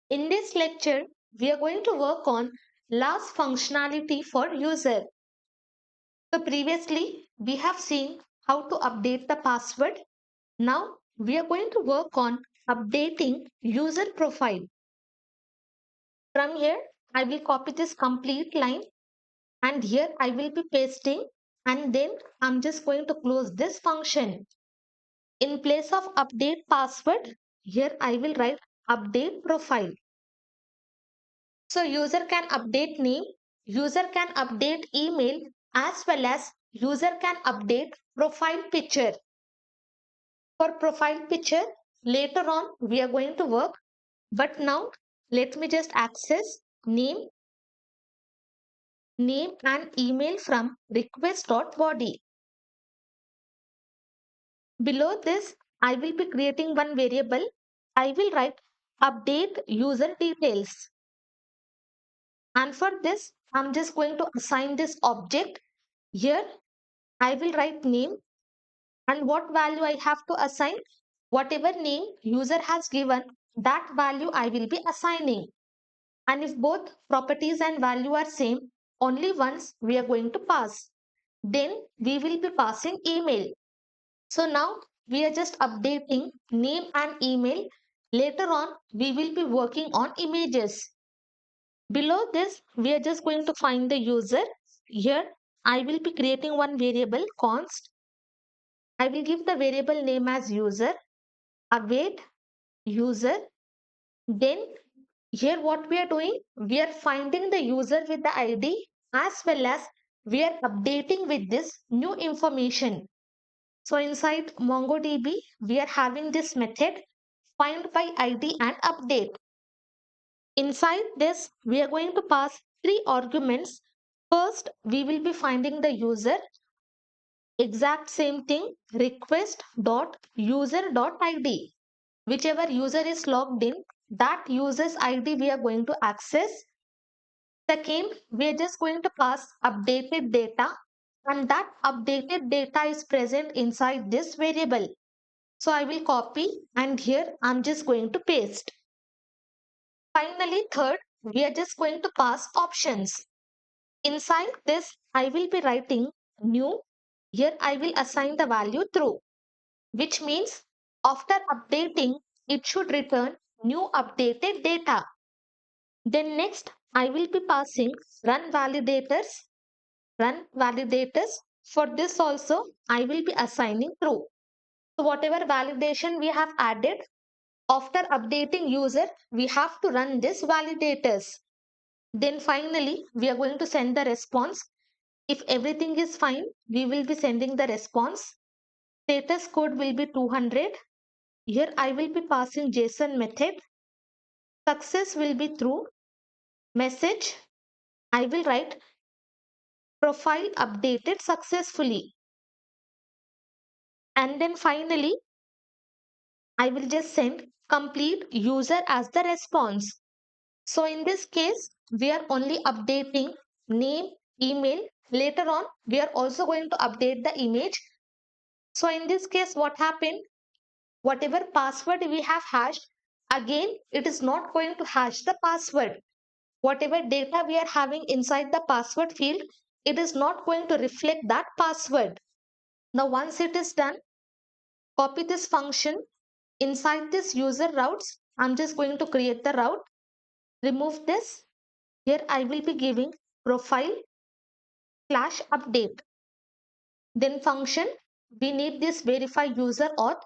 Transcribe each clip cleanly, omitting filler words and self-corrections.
In this lecture, we are going to work on last functionality for user. So previously, we have seen how to update the password. Now, we are going to work on updating user profile. From here, I will copy this complete line and here I will be pasting and then I'm just going to close this function. In place of update password, here I will write update profile. So user can update name, user can update email as well as user can update profile picture. For profile picture, later on we are going to work, but now let me just access name and email from request.body. Below this, I will be creating one variable. I will write update user details. And for this, I'm just going to assign this object. Here, I will write name and what value I have to assign. Whatever name user has given, that value I will be assigning. And if both properties and value are same, only once we are going to pass. Then we will be passing email. So now we are just updating name and email. Later on, we will be working on images. Below this, we are just going to find the user. Here, I will be creating one variable const. I will give the variable name as user, await user. Then here what we are doing, we are finding the user with the ID as well as we are updating with this new information. So inside MongoDB, we are having this method find by ID and update. Inside this, we are going to pass three arguments. First, we will be finding the user. Exact same thing, request dot user dot id. Whichever user is logged in, that user's ID we are going to access. Second, we are just going to pass updated data and that updated data is present inside this variable. So I will copy and here I'm just going to paste. Finally, third, we are just going to pass options. Inside this, I will be writing new. Here I will assign the value true, which means after updating, it should return new updated data. Then next, I will be passing run validators. Run validators. For this also, I will be assigning true. So whatever validation we have added, after updating user, we have to run this validators. Then finally, we are going to send the response. If everything is fine, we will be sending the response. Status code will be 200. Here I will be passing JSON method. Success will be true. Message, I will write profile updated successfully. And then finally, I will just send complete user as the response. So in this case, we are only updating name, email. Later on, we are also going to update the image. So in this case, what happened? Whatever password we have hashed, again, it is not going to hash the password. Whatever data we are having inside the password field, it is not going to reflect that password. Now, once it is done, copy this function. Inside this user routes, I'm just going to create the route. Remove this. Here I will be giving profile slash update. Then function, we need this verify user auth.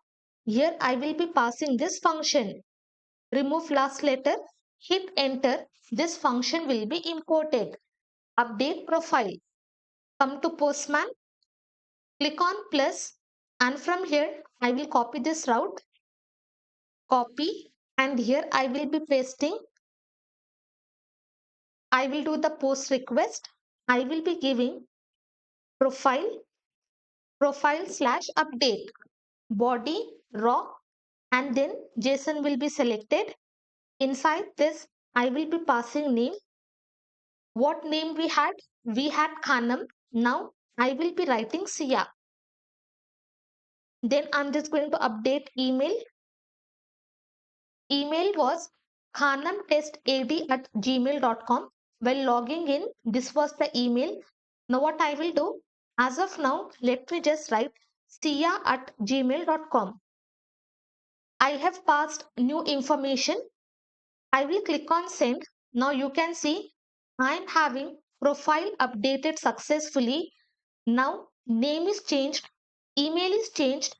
Here I will be passing this function. Remove last letter, hit enter. This function will be imported. Update profile. Come to Postman, click on plus, and from here I will copy this route, copy, and here I will be pasting. I will do the post request. I will be giving profile slash update, body raw, and then JSON will be selected. Inside this, I will be passing name. What name we had? We had Khanam. Now I will be writing Sia. Then I'm just going to update email. Email was khanamtestad@gmail.com. While logging in, this was the email. Now what I will do, as of now, let me just write sia@gmail.com. I have passed new information. I will click on send. Now you can see I am having profile updated successfully. Now name is changed, email is changed,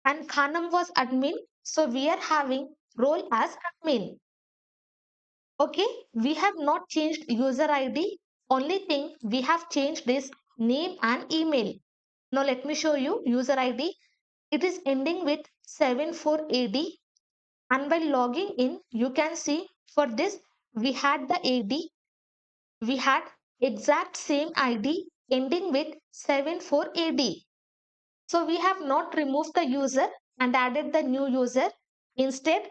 and Khanam was admin. So we are having role as admin. Okay, we have not changed user ID. Only thing we have changed is name and email. Now let me show you user ID. It is ending with 74AD, and while logging in you can see for this we had the AD, we had exact same ID ending with 74AD. So we have not removed the user and added the new user. Instead,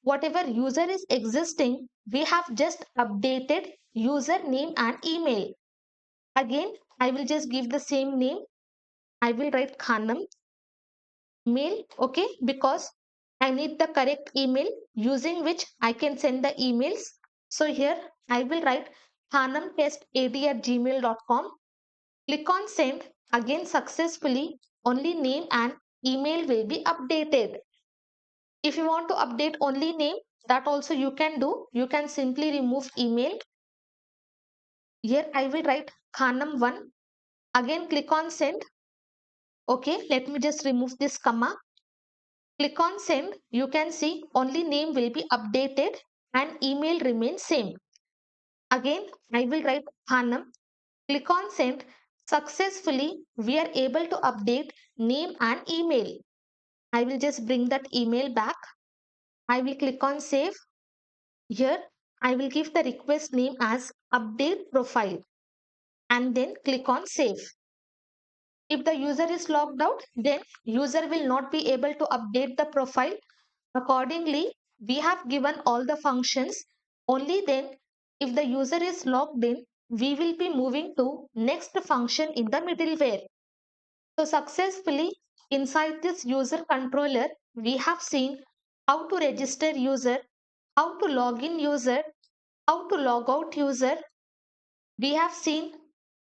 whatever user is existing, we have just updated user name and email. Again, I will just give the same name. I will write Khanam mail, okay, because I need the correct email using which I can send the emails. So here I will write khanamtestad@gmail.com. Click on send. Again, successfully, only name and email will be updated. If you want to update only name, that also you can do. You can simply remove email. Here I will write Khanam1. Again, click on send. Okay, let me just remove this comma. Click on send. You can see only name will be updated and email remains same. Again, I will write Khanam. Click on send. Successfully, we are able to update name and email. I will just bring that email back. I will click on save. Here, I will give the request name as update profile and then click on save. If the user is logged out, then user will not be able to update the profile. Accordingly, we have given all the functions. Only then, if the user is logged in, we will be moving to next function in the middleware. So successfully inside this user controller, we have seen how to register user, how to log in user, how to log out user. We have seen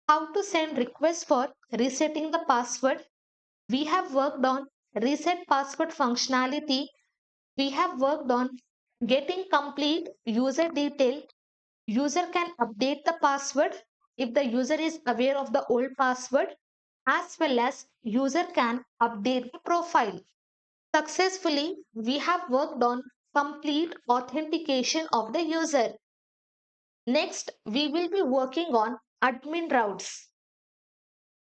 how to send requests for resetting the password. We have worked on reset password functionality. We have worked on getting complete user detail. User can update the password if the user is aware of the old password, as well as user can update the profile. Successfully, we have worked on complete authentication of the user. Next, we will be working on admin routes.